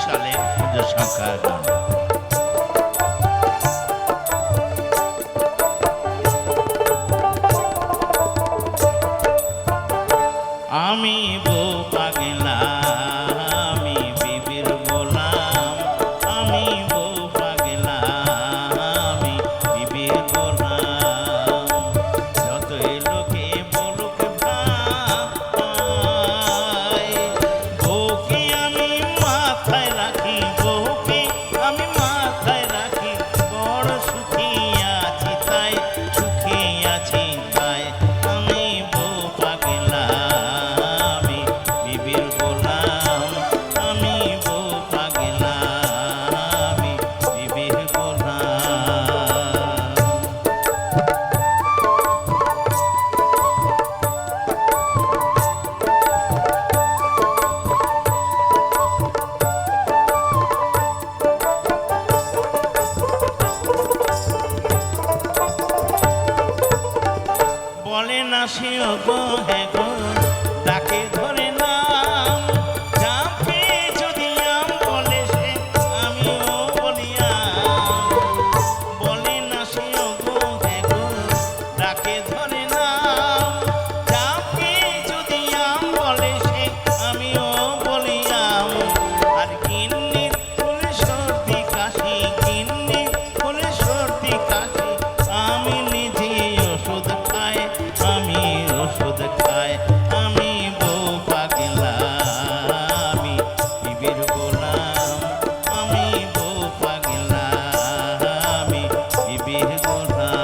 সালের পুজো সংখ্যার গান। আমি বউ পাগলা আমি বিবির গোলাম, আমি বউ পাগলা আমি বিবির গোলাম। যতই লোকে বলুক ভাই, বউকে আমি মাথায় রাখি, বউকে আমি মাথায় রাখি। বড় সুখী আছি তাই, সুখী আছি তাই। আমি বউ পাগলা আমি বিবির গোলাম, আমি বউ পাগলা আমি বিবির গোলাম। বলে না সে গো হে গো, ডাকে ধরে নাম। যাকে যদি আম বলে সে আমিও বলিয়াম। বলে না সে গো হে গো, ডাকে ধরে নাম। যাকে যদি আম বলে সে আমিও বলিয়াম। আর গিন্নির হলে সর্দি কাশি, গিন্নির হলে সর্দি কাশি, আমি নিজে ওষুধ খাই, আমি ওষুধ খাই। আমি বউ পাগলা আমি বিবির গোলাম, আমি বউ পাগলা আমি বিবির গোলাম।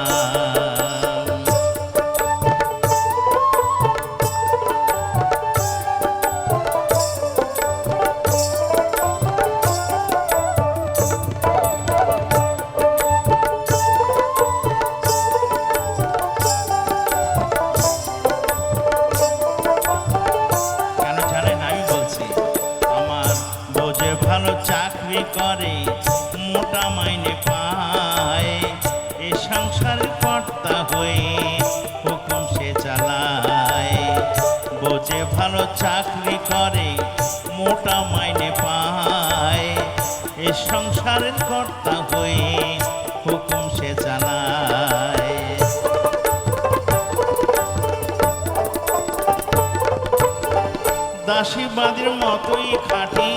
কেন জানেন? আমি বলছি, আমার বোঝে ভালো চাকরি করে, মোটা মাইনে পায়। এ সংসারের কর্তা হয়ে হুকুম সে চালায়। বোঝে ভালো চাকরি করে, মোটা মাইনে পায়। এ সংসারের কর্তা হয়ে হুকুম সে চালায়। দাসী বাঁধির মতোই খাটি,